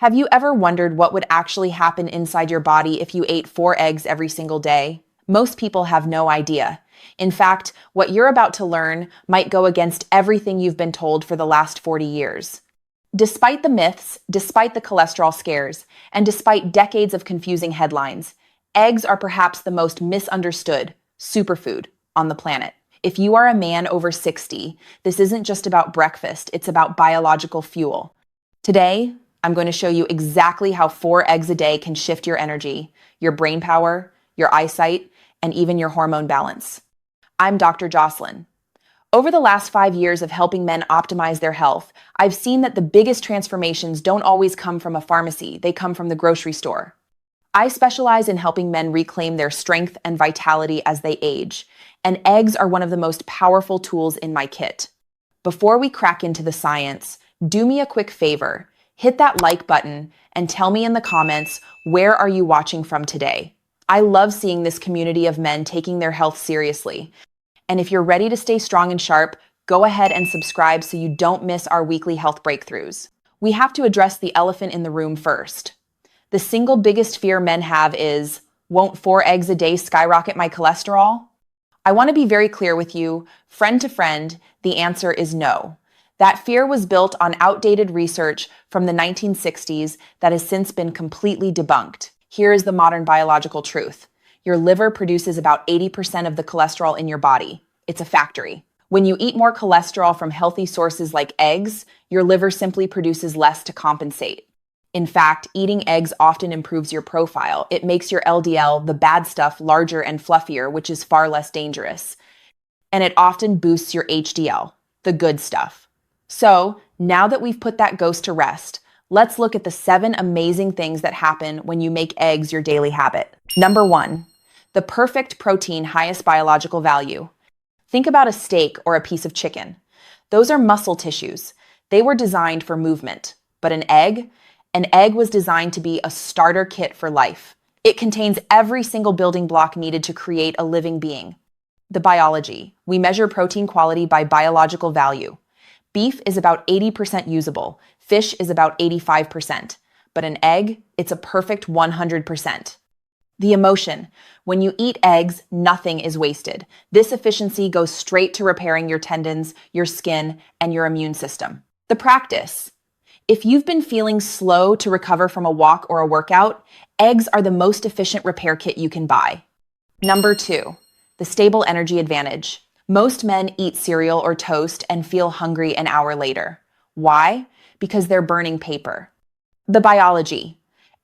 Have you ever wondered what would actually happen inside your body if you ate 4 eggs every single day? Most people have no idea. In fact, what you're about to learn might go against everything you've been told for the last 40 years. Despite the myths, despite the cholesterol scares, and despite decades of confusing headlines, eggs are perhaps the most misunderstood superfood on the planet. If you are a man over 60, this isn't just about breakfast, it's about biological fuel. Today, I'm going to show you exactly how 4 eggs a day can shift your energy, your brain power, your eyesight, and even your hormone balance. I'm Dr. Jocelyn. Over the last 5 years of helping men optimize their health, I've seen that the biggest transformations don't always come from a pharmacy, they come from the grocery store. I specialize in helping men reclaim their strength and vitality as they age, and eggs are one of the most powerful tools in my kit. Before we crack into the science, do me a quick favor. Hit that like button and tell me in the comments, where are you watching from today? I love seeing this community of men taking their health seriously. And if you're ready to stay strong and sharp, go ahead and subscribe so you don't miss our weekly health breakthroughs. We have to address the elephant in the room first. The single biggest fear men have is, won't 4 eggs a day skyrocket my cholesterol? I want to be very clear with you, friend to friend, the answer is no. That fear was built on outdated research from the 1960s that has since been completely debunked. Here is the modern biological truth. Your liver produces about 80% of the cholesterol in your body. It's a factory. When you eat more cholesterol from healthy sources like eggs, your liver simply produces less to compensate. In fact, eating eggs often improves your profile. It makes your LDL, the bad stuff, larger and fluffier, which is far less dangerous. And it often boosts your HDL, the good stuff. So, now that we've put that ghost to rest, let's look at the 7 amazing things that happen when you make eggs your daily habit. Number 1, the perfect protein, highest biological value. Think about a steak or a piece of chicken. Those are muscle tissues. They were designed for movement. But an egg was designed to be a starter kit for life. It contains every single building block needed to create a living being. The biology. We measure protein quality by biological value. Beef is about 80% usable. Fish is about 85%. But an egg, it's a perfect 100%. The emotion. When you eat eggs, nothing is wasted. This efficiency goes straight to repairing your tendons, your skin, and your immune system. The practice. If you've been feeling slow to recover from a walk or a workout, eggs are the most efficient repair kit you can buy. Number 2, the stable energy advantage. Most men eat cereal or toast and feel hungry an hour later. Why? Because they're burning paper. The biology.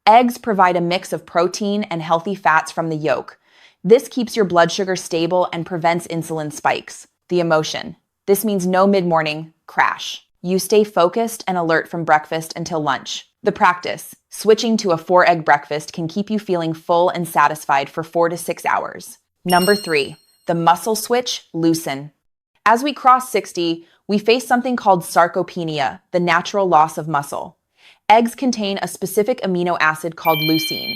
Eggs provide a mix of protein and healthy fats from the yolk. This keeps your blood sugar stable and prevents insulin spikes. The emotion. This means no mid-morning crash. You stay focused and alert from breakfast until lunch. The practice. Switching to a 4-egg breakfast can keep you feeling full and satisfied for 4 to 6 hours. Number 3, the muscle switch, Leucine. As we cross 60, we face something called sarcopenia, the natural loss of muscle. Eggs contain a specific amino acid called leucine.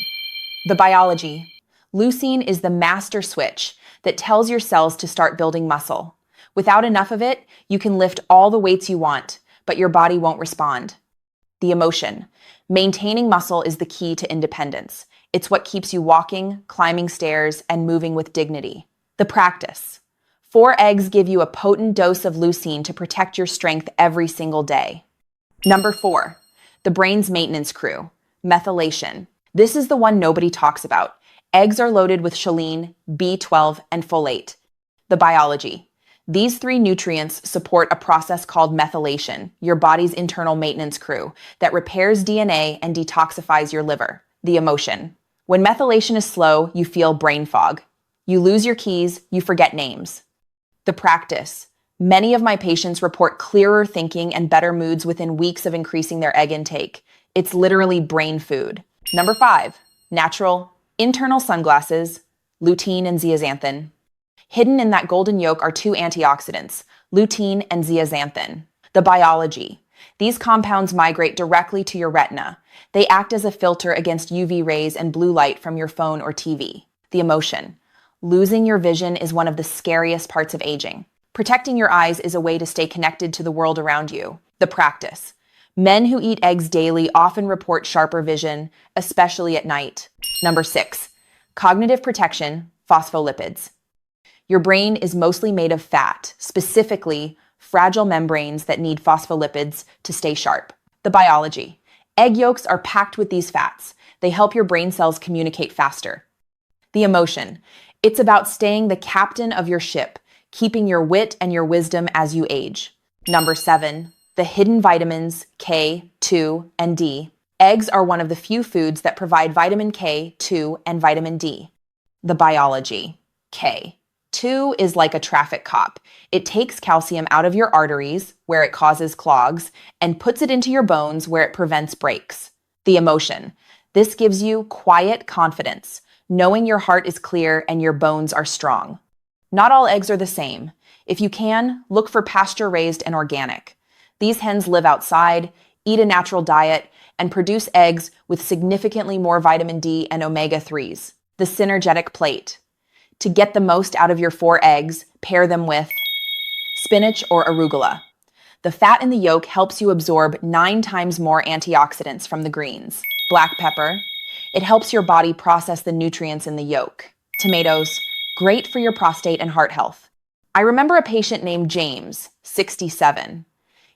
The biology. Leucine is the master switch that tells your cells to start building muscle. Without enough of it, you can lift all the weights you want, but your body won't respond. The emotion. Maintaining muscle is the key to independence. It's what keeps you walking, climbing stairs, and moving with dignity. The practice. 4 eggs give you a potent dose of leucine to protect your strength every single day. Number 4, the brain's maintenance crew, methylation. This is the one nobody talks about. Eggs are loaded with choline, B12, and folate. The biology. These 3 nutrients support a process called methylation, your body's internal maintenance crew, that repairs DNA and detoxifies your liver. The emotion. When methylation is slow, you feel brain fog. You lose your keys, you forget names. The practice. Many of my patients report clearer thinking and better moods within weeks of increasing their egg intake. It's literally brain food. Number 5, natural, internal sunglasses, lutein and zeaxanthin. Hidden in that golden yolk are 2 antioxidants, lutein and zeaxanthin. The biology. These compounds migrate directly to your retina. They act as a filter against UV rays and blue light from your phone or TV. The emotion. Losing your vision is one of the scariest parts of aging. Protecting your eyes is a way to stay connected to the world around you. The practice. Men who eat eggs daily often report sharper vision, especially at night. Number 6, cognitive protection, phospholipids. Your brain is mostly made of fat, specifically fragile membranes that need phospholipids to stay sharp. The biology. Egg yolks are packed with these fats. They help your brain cells communicate faster. The emotion. It's about staying the captain of your ship, keeping your wit and your wisdom as you age. Number 7, the hidden vitamins K, 2, and D. Eggs are one of the few foods that provide vitamin K, 2, and vitamin D. The biology. K. 2 is like a traffic cop. It takes calcium out of your arteries, where it causes clogs, and puts it into your bones, where it prevents breaks. The emotion. This gives you quiet confidence, knowing your heart is clear and your bones are strong. Not all eggs are the same. If you can, look for pasture-raised and organic. These hens live outside, eat a natural diet, and produce eggs with significantly more vitamin D and omega-3s. The synergetic plate. To get the most out of your 4 eggs, pair them with spinach or arugula. The fat in the yolk helps you absorb 9 times more antioxidants from the greens. Black pepper. It helps your body process the nutrients in the yolk. Tomatoes. Great for your prostate and heart health. I remember a patient named James, 67.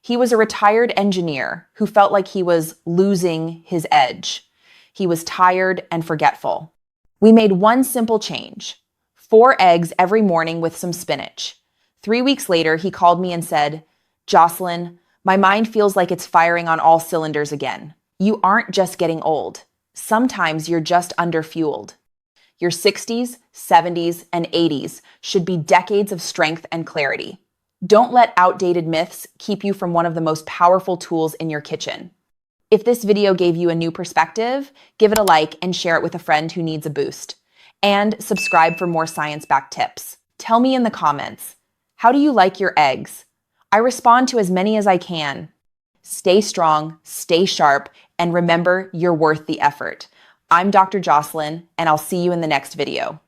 He was a retired engineer who felt like he was losing his edge. He was tired and forgetful. We made one simple change. 4 eggs every morning with some spinach. 3 weeks later, he called me and said, "Jocelyn, my mind feels like it's firing on all cylinders again. You aren't just getting old. Sometimes you're just underfueled." Your 60s, 70s, and 80s should be decades of strength and clarity. Don't let outdated myths keep you from one of the most powerful tools in your kitchen. If this video gave you a new perspective, give it a like and share it with a friend who needs a boost. And subscribe for more science-backed tips. Tell me in the comments, how do you like your eggs? I respond to as many as I can. Stay strong, stay sharp, and remember you're worth the effort. I'm Dr. Jocelyn, and I'll see you in the next video.